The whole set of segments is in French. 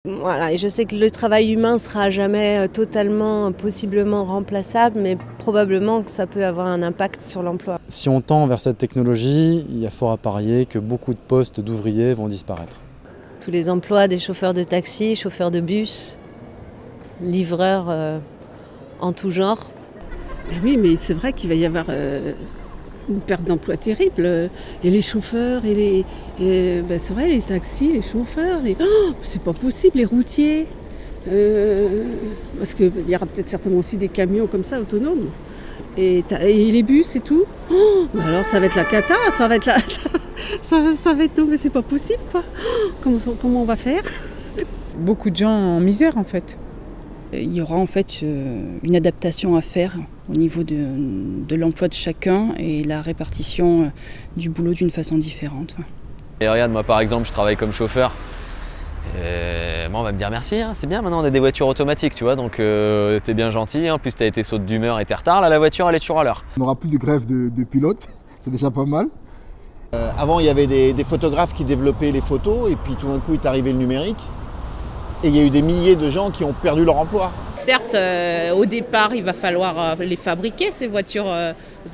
Voilà, et je sais que le travail humain sera jamais totalement, possiblement remplaçable, mais probablement que ça peut avoir un impact sur l'emploi. Si on tend vers cette technologie, il y a fort à parier que beaucoup de postes d'ouvriers vont disparaître. Tous les emplois des chauffeurs de taxi, chauffeurs de bus, livreurs en tout genre. Ben oui, mais c'est vrai qu'il va y avoir une perte d'emploi terrible. Et les chauffeurs, c'est vrai, les taxis, les chauffeurs, c'est pas possible, les routiers. Parce qu'il y aura peut-être certainement aussi des camions comme ça, autonomes. Et les bus et tout. Mais alors ça va être la cata, ça va être la... ça va être... Non mais c'est pas possible quoi. Comment on va faire? Beaucoup de gens en misère en fait. Il y aura en fait une adaptation à faire au niveau de l'emploi de chacun et la répartition du boulot d'une façon différente. Et regarde, moi par exemple, je travaille comme chauffeur. Et moi on va me dire merci, hein, c'est bien, maintenant on a des voitures automatiques, tu vois, donc t'es bien gentil, en plus t'as été saute d'humeur et t'es en retard, là la voiture elle est toujours à l'heure. On n'aura plus de grève de pilotes, c'est déjà pas mal. Avant il y avait des photographes qui développaient les photos et puis tout d'un coup est arrivé le numérique. Et il y a eu des milliers de gens qui ont perdu leur emploi. Certes, au départ, il va falloir les fabriquer, ces voitures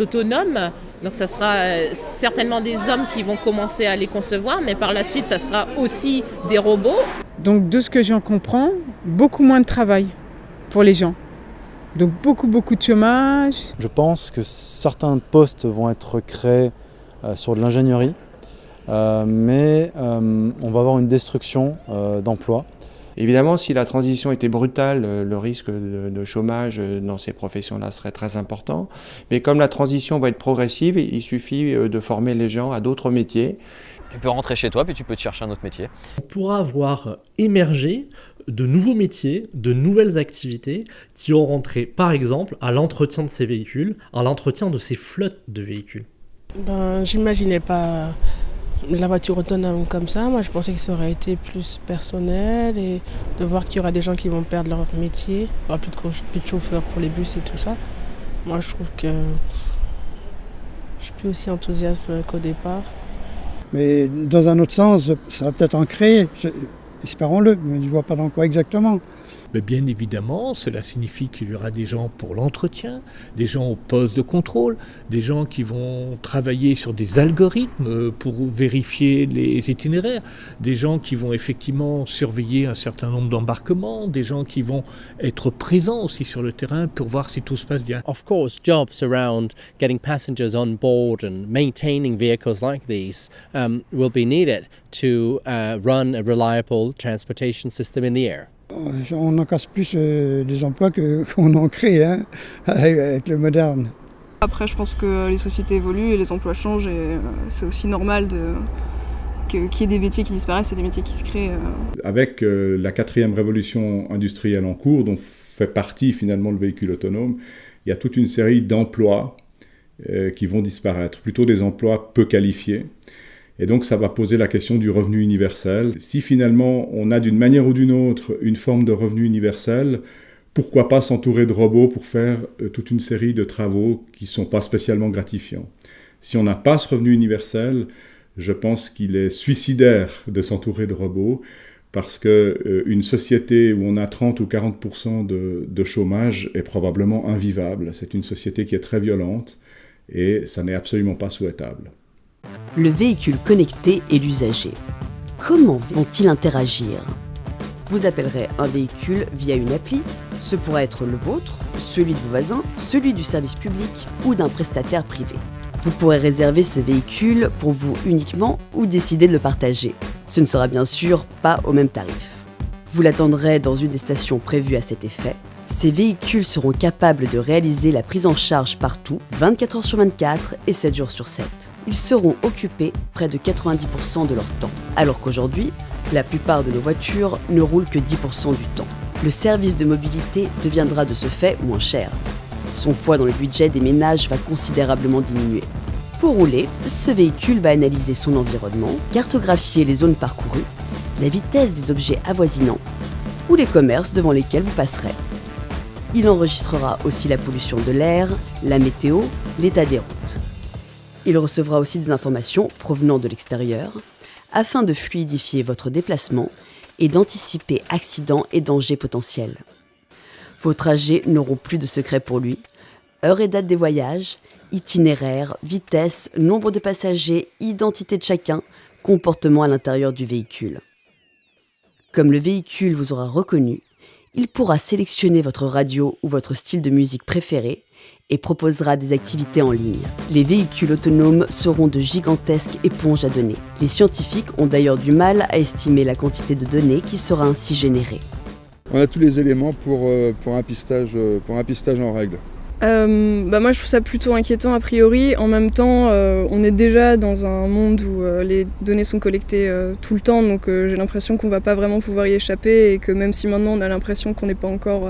autonomes. Donc ça sera certainement des hommes qui vont commencer à les concevoir, mais par la suite, ça sera aussi des robots. Donc de ce que j'en comprends, beaucoup moins de travail pour les gens. Donc beaucoup de chômage. Je pense que certains postes vont être créés sur de l'ingénierie, mais on va avoir une destruction d'emplois. Évidemment, si la transition était brutale, le risque de chômage dans ces professions-là serait très important. Mais comme la transition va être progressive, il suffit de former les gens à d'autres métiers. Tu peux rentrer chez toi puis tu peux te chercher un autre métier. On pourra voir émerger de nouveaux métiers, de nouvelles activités qui auront trait par exemple à l'entretien de ces véhicules, à l'entretien de ces flottes de véhicules. J'imaginais pas la voiture autonome comme ça. Moi, je pensais que ça aurait été plus personnel et de voir qu'il y aura des gens qui vont perdre leur métier. Il n'y aura plus de chauffeurs pour les bus et tout ça. Moi, je trouve que je suis plus aussi enthousiaste qu'au départ. Mais dans un autre sens, ça va peut-être en créer, espérons-le, mais je ne vois pas dans quoi exactement. Mais bien évidemment, cela signifie qu'il y aura des gens pour l'entretien, des gens au poste de contrôle, des gens qui vont travailler sur des algorithmes pour vérifier les itinéraires, des gens qui vont effectivement surveiller un certain nombre d'embarquements, des gens qui vont être présents aussi sur le terrain pour voir si tout se passe bien. Of course, jobs around getting passengers on board and maintaining vehicles like these will be needed to run a reliable transportation system in the air. On en casse plus des emplois qu'on en crée avec le moderne. Après, je pense que les sociétés évoluent et les emplois changent et c'est aussi normal qu'il y ait des métiers qui disparaissent et des métiers qui se créent. Avec la 4e révolution industrielle en cours, dont fait partie finalement le véhicule autonome, il y a toute une série d'emplois qui vont disparaître, plutôt des emplois peu qualifiés. Et donc ça va poser la question du revenu universel. Si finalement on a d'une manière ou d'une autre une forme de revenu universel, pourquoi pas s'entourer de robots pour faire toute une série de travaux qui ne sont pas spécialement gratifiants. Si on n'a pas ce revenu universel, je pense qu'il est suicidaire de s'entourer de robots parce qu'une société où on a 30 ou 40% de chômage est probablement invivable. C'est une société qui est très violente et ça n'est absolument pas souhaitable. Le véhicule connecté et l'usager. Comment vont-ils interagir? Vous appellerez un véhicule via une appli. Ce pourra être le vôtre, celui de vos voisins, celui du service public ou d'un prestataire privé. Vous pourrez réserver ce véhicule pour vous uniquement ou décider de le partager. Ce ne sera bien sûr pas au même tarif. Vous l'attendrez dans une des stations prévues à cet effet. Ces véhicules seront capables de réaliser la prise en charge partout, 24 heures sur 24 et 7 jours sur 7. Ils seront occupés près de 90% de leur temps, alors qu'aujourd'hui, la plupart de nos voitures ne roulent que 10% du temps. Le service de mobilité deviendra de ce fait moins cher. Son poids dans le budget des ménages va considérablement diminuer. Pour rouler, ce véhicule va analyser son environnement, cartographier les zones parcourues, la vitesse des objets avoisinants ou les commerces devant lesquels vous passerez. Il enregistrera aussi la pollution de l'air, la météo, l'état des routes. Il recevra aussi des informations provenant de l'extérieur afin de fluidifier votre déplacement et d'anticiper accidents et dangers potentiels. Vos trajets n'auront plus de secret pour lui. Heure et date des voyages, itinéraire, vitesse, nombre de passagers, identité de chacun, comportement à l'intérieur du véhicule. Comme le véhicule vous aura reconnu, il pourra sélectionner votre radio ou votre style de musique préféré et proposera des activités en ligne. Les véhicules autonomes seront de gigantesques éponges à données. Les scientifiques ont d'ailleurs du mal à estimer la quantité de données qui sera ainsi générée. On a tous les éléments pour un pistage en règle. Moi je trouve ça plutôt inquiétant a priori. En même temps, on est déjà dans un monde où les données sont collectées tout le temps, donc j'ai l'impression qu'on va pas vraiment pouvoir y échapper et que même si maintenant on a l'impression qu'on n'est pas encore,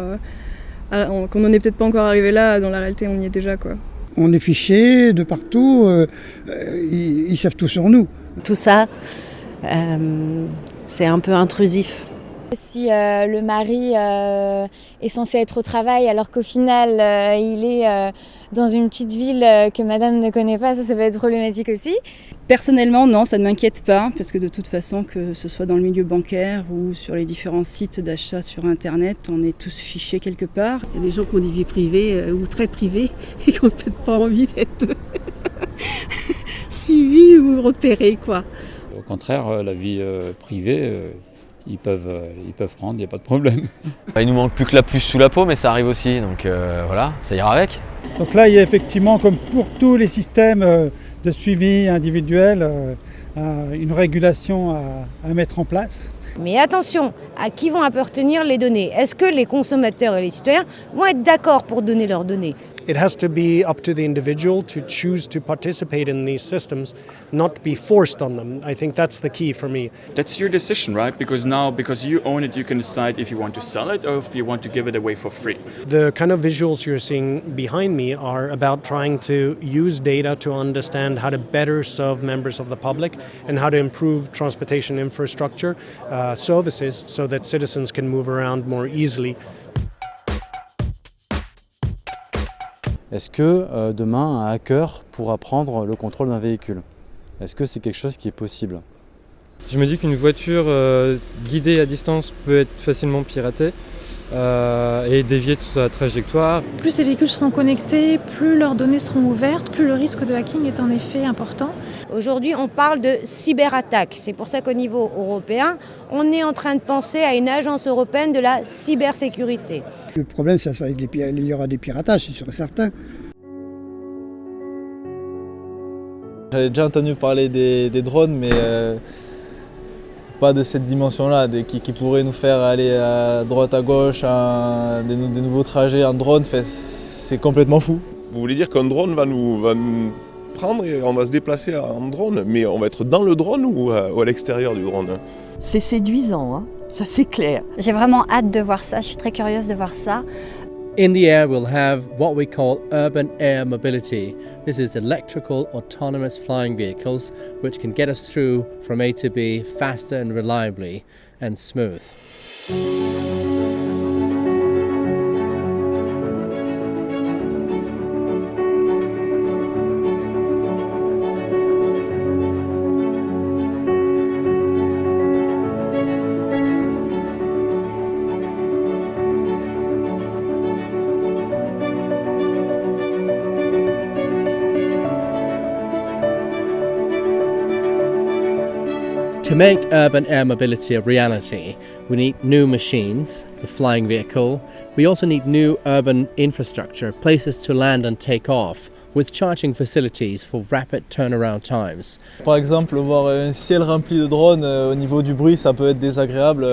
qu'on n'en est peut-être pas encore arrivé là, dans la réalité on y est déjà quoi. On est fichés de partout, ils savent tout sur nous. Tout ça, c'est un peu intrusif. Si le mari est censé être au travail alors qu'au final il est dans une petite ville que madame ne connaît pas, ça va être problématique aussi. Personnellement, non, ça ne m'inquiète pas, parce que de toute façon, que ce soit dans le milieu bancaire ou sur les différents sites d'achat sur Internet, on est tous fichés quelque part. Il y a des gens qui ont des vies privées ou très privées et qui n'ont peut-être pas envie d'être suivis ou repérés, quoi. Au contraire, la vie privée... Ils peuvent prendre, il n'y a pas de problème. Il nous manque plus que la puce sous la peau, mais ça arrive aussi, donc voilà, ça ira avec. Donc là, il y a effectivement, comme pour tous les systèmes de suivi individuel, une régulation à mettre en place. Mais attention, à qui vont appartenir les données? Est-ce que les consommateurs et les citoyens vont être d'accord pour donner leurs données? It has to be up to the individual to choose to participate in these systems, not be forced on them. I think that's the key for me. That's your decision, right? Because now, because you own it, you can decide if you want to sell it or if you want to give it away for free. The kind of visuals you're seeing behind me are about trying to use data to understand how to better serve members of the public and how to improve transportation infrastructure services so that citizens can move around more easily. Est-ce que demain, un hacker pourra prendre le contrôle d'un véhicule? Est-ce que c'est quelque chose qui est possible? Je me dis qu'une voiture guidée à distance peut être facilement piratée et dévier de sa trajectoire. Plus ces véhicules seront connectés, plus leurs données seront ouvertes, plus le risque de hacking est en effet important. Aujourd'hui, on parle de cyberattaque. C'est pour ça qu'au niveau européen, on est en train de penser à une agence européenne de la cybersécurité. Le problème, c'est qu'il y aura des piratages, c'est sûr et certain. J'avais déjà entendu parler des drones, mais pas de cette dimension-là, qui pourraient nous faire aller à droite, à gauche, des nouveaux trajets en drone. C'est complètement fou. Vous voulez dire qu'un drone va nous prendre et on va se déplacer en drone, mais on va être dans le drone ou à l'extérieur du drone? C'est séduisant, hein, ça c'est clair. J'ai vraiment hâte de voir ça, je suis très curieuse de voir ça. In the air, we'll have what we call urban air mobility. This is electrical autonomous flying vehicles which can get us through from A to B faster and reliably and smooth. To make urban air mobility a reality, we need new machines, the flying vehicle. We also need new urban infrastructure, places to land and take off, with charging facilities for rapid turnaround times. Par exemple, voir un ciel rempli de drones, au niveau du bruit, ça peut être désagréable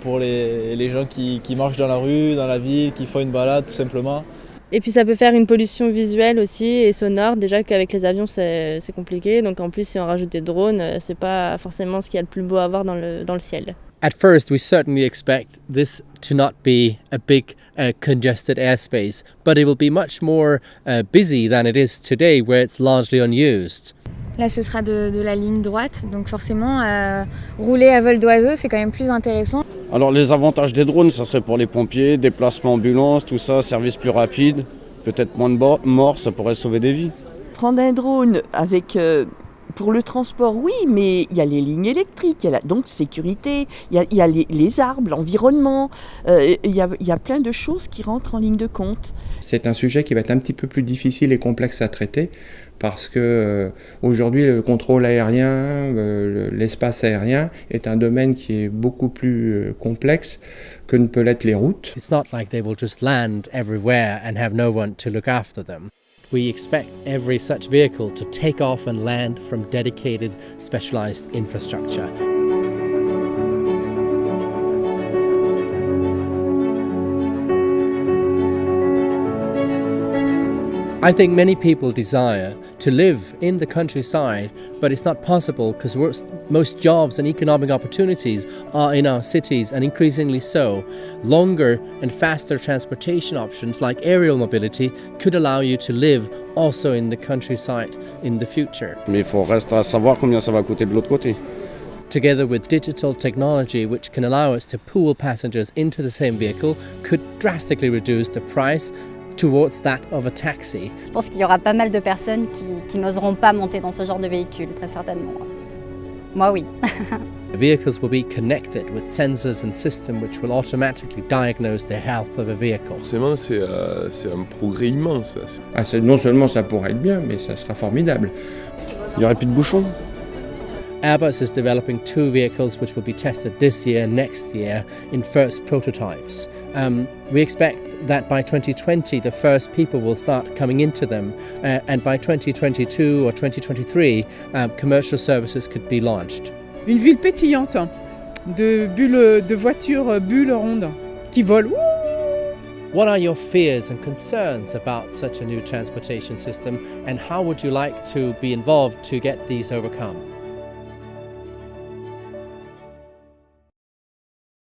pour les gens qui marchent dans la rue, dans la ville, qui font une balade tout simplement. Et puis ça peut faire une pollution visuelle aussi et sonore, déjà qu'avec les avions c'est compliqué, donc en plus si on rajoute des drones, c'est pas forcément ce qu'il y a de plus beau à voir dans le ciel. At first, we certainly expect this to not be a big congested airspace, but it will be much more busy than it is today where it's largely unused. Là ce sera de la ligne droite, donc forcément rouler à vol d'oiseau c'est quand même plus intéressant. Alors les avantages des drones, ça serait pour les pompiers, déplacement ambulance, tout ça, service plus rapide, peut-être moins de morts, ça pourrait sauver des vies. Prendre un drone avec Pour le transport, oui, mais il y a les lignes électriques, il y a donc sécurité, il y a les arbres, l'environnement, il y a plein de choses qui rentrent en ligne de compte. C'est un sujet qui va être un petit peu plus difficile et complexe à traiter parce que aujourd'hui le contrôle aérien, l'espace aérien est un domaine qui est beaucoup plus complexe que ne peut l'être les routes. It's not like they will just land everywhere and have no one to look after them. We expect every such vehicle to take off and land from dedicated, specialized infrastructure. I think many people desire to live in the countryside, but it's not possible because most jobs and economic opportunities are in our cities, and increasingly so. Longer and faster transportation options like aerial mobility could allow you to live also in the countryside in the future. Mais il faut rester à savoir combien ça va coûter de l'autre côté. Together with digital technology which can allow us to pool passengers into the same vehicle could drastically reduce the price towards that of a taxi. Je pense qu'il y aura pas mal de personnes qui n'oseront pas monter dans ce genre de véhicule, très certainement. Moi, oui. The vehicles will be connected with sensors and systems which will automatically diagnose the health of a vehicle. Forcément, c'est un progrès immense. Non seulement ça pourrait être bien, mais ça sera formidable. Il n'y aurait plus de bouchons. Airbus is developing 2 vehicles which will be tested this year and next year in first prototypes. We expect that by 2020 the first people will start coming into them, and by 2022 or 2023 commercial services could be launched. Une ville pétillante de voitures bulles rondes qui volent. What are your fears and concerns about such a new transportation system, and how would you like to be involved to get these overcome?